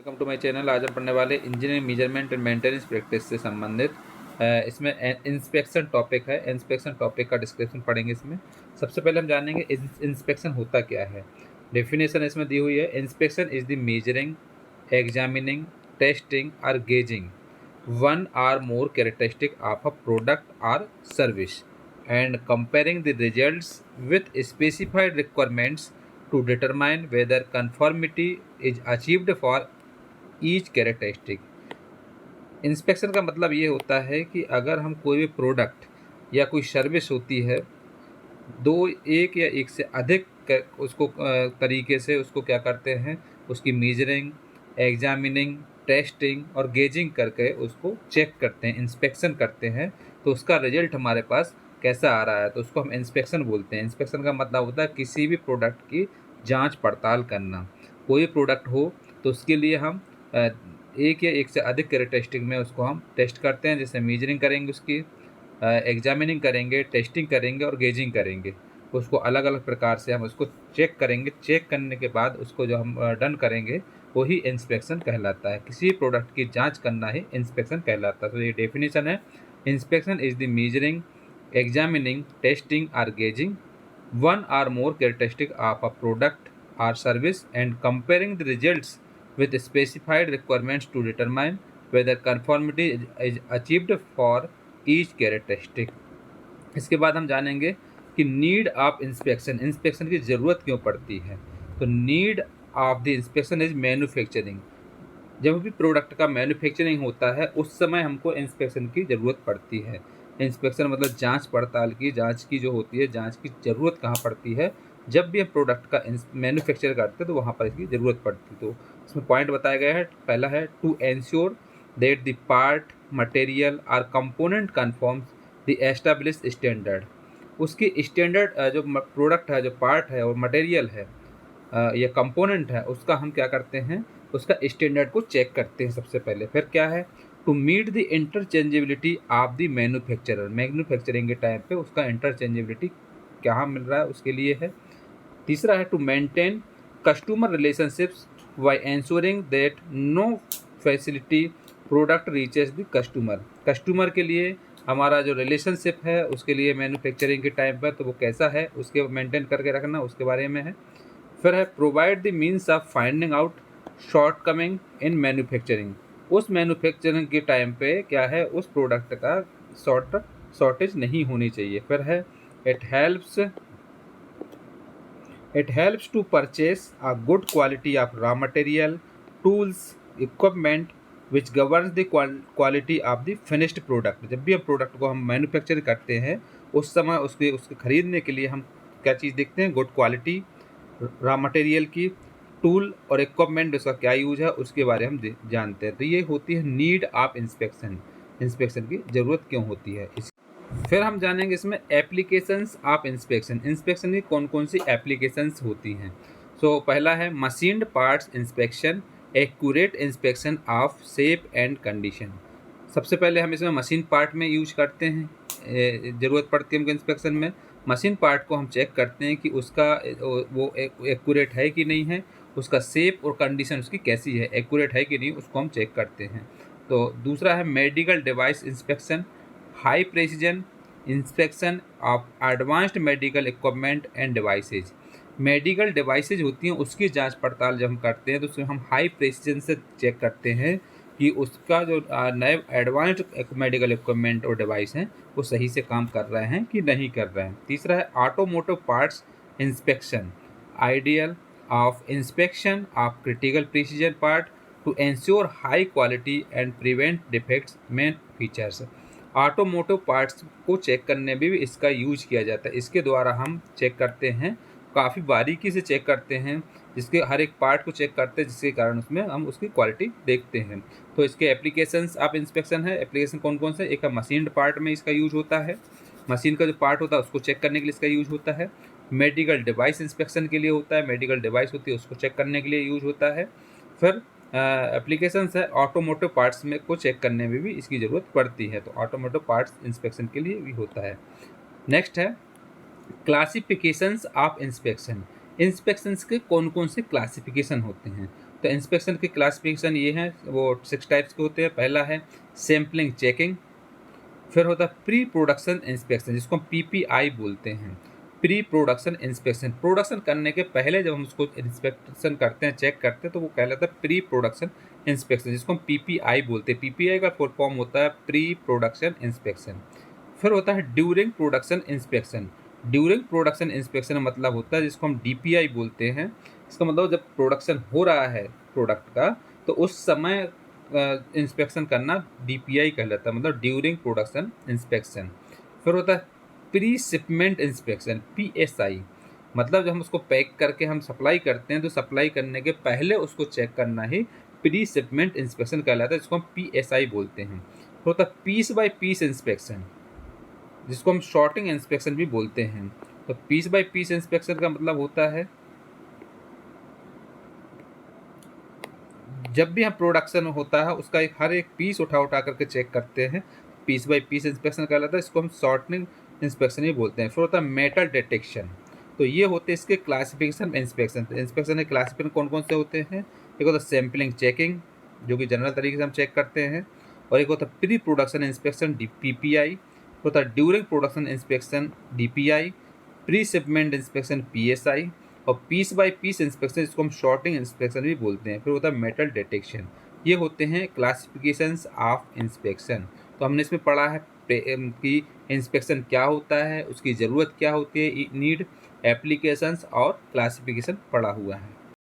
Welcome to my channel. आज हम पढ़ने वाले engineering measurement and maintenance practice से संबंधित इसमें इंस्पेक्शन टॉपिक है। इंस्पेक्शन टॉपिक का डिस्क्रिप्शन पढ़ेंगे। इसमें सबसे पहले हम जानेंगे इंस्पेक्शन होता क्या है। डेफिनेशन इसमें दी हुई है। Inspection is the measuring, examining, testing और gauging one or more characteristic of a product और service and comparing the results with specified requirements to determine whether conformity is achieved for each characteristic। Inspection का मतलब ये होता है कि अगर हम कोई भी प्रोडक्ट या कोई सर्विस होती है, एक या एक से अधिक उसको तरीके से उसको क्या करते हैं, उसकी मेजरिंग, एग्जामिनिंग, टेस्टिंग और गेजिंग करके उसको चेक करते हैं, इंस्पेक्शन करते हैं, तो उसका रिजल्ट हमारे पास कैसा आ रहा है, तो उसको हम इंस्पेक्शन बोलते हैं। इंस्पेक्शन का मतलब होता है किसी भी प्रोडक्ट की जांच पड़ताल करना। कोई प्रोडक्ट हो तो उसके लिए हम एक या एक से अधिक कैरेक्टरिस्टिक में उसको हम टेस्ट करते हैं, जैसे मेजरिंग करेंगे, उसकी एग्जामिनिंग करेंगे, टेस्टिंग करेंगे और गेजिंग करेंगे। उसको अलग अलग प्रकार से हम उसको चेक करेंगे। चेक करने के बाद उसको जो हम डन करेंगे वही इंस्पेक्शन कहलाता है। किसी प्रोडक्ट की जांच करना ही इंस्पेक्शन कहलाता है। तो ये डेफिनेशन है। Inspection is the measuring, examining, testing और gauging one or more characteristic of a product और service and comparing the results with specified requirements to determine whether conformity is achieved for each characteristic। इसके बाद हम जानेंगे कि need of inspection, inspection की ज़रूरत क्यों पड़ती है। तो need of the inspection is manufacturing. जब भी प्रोडक्ट का मैन्युफैक्चरिंग होता है उस समय हमको इंस्पेक्शन की ज़रूरत पड़ती है। इंस्पेक्शन मतलब जांच पड़ताल की, जांच की जो होती है, जांच की ज़रूरत कहाँ पड़ती है, जब भी हम प्रोडक्ट का मैन्युफैक्चर करते हैं तो वहाँ पर इसकी ज़रूरत पड़ती है। तो इसमें पॉइंट बताया गया है। पहला है to ensure that the part, material और component conforms the established standard. उसकी स्टैंडर्ड जो प्रोडक्ट है, जो पार्ट है और मटेरियल है या कंपोनेंट है, उसका हम क्या करते हैं, उसका स्टैंडर्ड को चेक करते हैं सबसे पहले। फिर क्या है, to meet the interchangeability of the manufacturer. Manufacturing के टाइम पे उसका इंटरचेंजेबिलिटी कहाँ मिल रहा है उसके लिए है। तीसरा है to maintain customer relationships by ensuring that no facility product reaches the customer. Customer के लिए हमारा जो रिलेशनशिप है उसके लिए मैन्युफैक्चरिंग के टाइम पर तो वो कैसा है उसके मेंटेन करके रखना, उसके बारे में है। फिर है provide the means of finding out short coming in manufacturing. उस मैन्युफैक्चरिंग के टाइम पे क्या है, उस प्रोडक्ट का शॉर्टेज नहीं होनी चाहिए। फिर है it helps to purchase a good quality of raw material, tools, equipment which governs the quality of the finished product। जब भी हम प्रोडक्ट को हम मैन्युफैक्चर करते हैं उस समय उसके खरीदने के लिए हम क्या चीज़ देखते हैं, गुड क्वालिटी रॉ मटेरियल की, टूल और इक्विपमेंट उसका क्या यूज है उसके बारे में हम जानते हैं। तो ये होती है नीड ऑफ इंस्पेक्शन। इंस्पेक्शन की ज़रूरत क्यों होती है। फिर हम जानेंगे इसमें एप्लीकेशंस ऑफ इंस्पेक्शन। इंस्पेक्शन की कौन कौन सी एप्लीकेशंस होती हैं। सो पहला है machined parts inspection, accurate inspection of shape and condition. सबसे पहले हम इसमें मशीन पार्ट में यूज करते हैं, ज़रूरत पड़ती है हमको इंस्पेक्शन में। मशीन पार्ट को हम चेक करते हैं कि उसका वो एक्यूरेट है कि नहीं है, उसका शेप और कंडीशन उसकी कैसी है, एक्यूरेट है कि नहीं, उसको हम चेक करते हैं। तो दूसरा है medical device inspection, high precision inspection of advanced medical equipment and devices. Medical devices होती हैं उसकी जांच पड़ताल जब हम करते हैं तो उसमें हम हाई प्रेसिजन से चेक करते हैं कि उसका जो नए एडवांस्ड मेडिकल इक्विपमेंट और डिवाइस हैं वो सही से काम कर रहे हैं कि नहीं कर रहे हैं। तीसरा है automotive parts inspection, ideal of inspection of critical precision part two ensure high quality and prevent defects main features. Automotive parts को चेक करने में भी इसका यूज किया जाता है। इसके द्वारा हम चेक करते हैं, काफ़ी बारीकी से चेक करते हैं, जिसके हर एक पार्ट को चेक करते हैं, जिसके कारण उसमें हम उसकी क्वालिटी देखते हैं। तो इसके एप्लीकेशंस ऑफ इंस्पेक्शन है। एप्लीकेशन कौन कौन से, एक मशीन पार्ट में इसका यूज होता है, मशीन का जो पार्ट होता है उसको चेक करने के लिए इसका यूज होता है। मेडिकल डिवाइस इंस्पेक्शन के लिए होता है, मेडिकल डिवाइस होती है उसको चेक करने के लिए यूज होता है। फिर एप्लीकेशंस है ऑटोमोटिव पार्ट्स में को चेक करने में भी इसकी ज़रूरत पड़ती है, तो ऑटोमोटिव पार्ट्स इंस्पेक्शन के लिए भी होता है। नेक्स्ट है क्लासिफिकेशंस ऑफ इंस्पेक्शन। इंस्पेक्शंस के कौन कौन से क्लासिफिकेशन होते हैं। तो इंस्पेक्शन की क्लासिफिकेशन ये है, वो 6 टाइप्स के होते हैं। पहला है सैम्पलिंग चेकिंग, फिर होता है प्री प्रोडक्शन इंस्पेक्शन जिसको हम पीपीआई बोलते हैं। प्री प्रोडक्शन इंस्पेक्शन, प्रोडक्शन करने के पहले जब हम उसको इंस्पेक्शन करते हैं, चेक करते हैं, तो वो कहलाता है प्री प्रोडक्शन इंस्पेक्शन जिसको हम पीपीआई बोलते हैं। पीपीआई का फुल फॉर्म होता है प्री प्रोडक्शन इंस्पेक्शन। फिर होता है during production inspection. During production inspection मतलब होता है जिसको हम डीपीआई बोलते हैं। इसका मतलब जब प्रोडक्शन हो रहा है प्रोडक्ट का, तो उस समय इंस्पेक्शन करना डीपीआई कहलाता है, मतलब ड्यूरिंग प्रोडक्शन इंस्पेक्शन। फिर होता है प्री शिपमेंट इंस्पेक्शन, पीएसआई, मतलब जब हम उसको पैक करके हम सप्लाई करते हैं, तो सप्लाई करने के पहले उसको चेक करना ही प्री शिपमेंट इंस्पेक्शन कहलाता है, जिसको हम पीएसआई बोलते हैं। फिर होता है पीस बाय पीस इंस्पेक्शन जिसको हम शॉर्टिंग इंस्पेक्शन भी बोलते हैं। तो पीस बाय पीस इंस्पेक्शन का मतलब होता है जब भी हम प्रोडक्शन होता है उसका हर एक पीस उठा करके चेक करते हैं, पीस बाय पीस इंस्पेक्शन कहलाता है, इसको हम शॉर्टनिंग इंस्पेक्शन ही बोलते हैं। फिर होता है मेटल डिटेक्शन, तो ये होते हैं इसके क्लासिफिकेशन इंस्पेक्शन। इंस्पेक्शन के क्लासिफिकेशन कौन कौन से होते हैं? एक होता है सैम्पलिंग चेकिंग जो कि जनरल तरीके से हम चेक करते हैं, और एक होता है प्री प्रोडक्शन इंस्पेक्शन पीपीआई, होता है during production inspection DPI, pre shipment inspection PSI, और पीस बाय पीस इंस्पेक्शन जिसको हम शॉर्टिंग इंस्पेक्शन भी बोलते हैं। फिर होता है मेटल डिटेक्शन। ये होते हैं क्लासिफिकेशंस ऑफ इंस्पेक्शन। तो हमने इसमें पढ़ा है कि इंस्पेक्शन क्या होता है, उसकी ज़रूरत क्या होती है, नीड, एप्लीकेशंस और क्लासिफिकेशन पढ़ा हुआ है।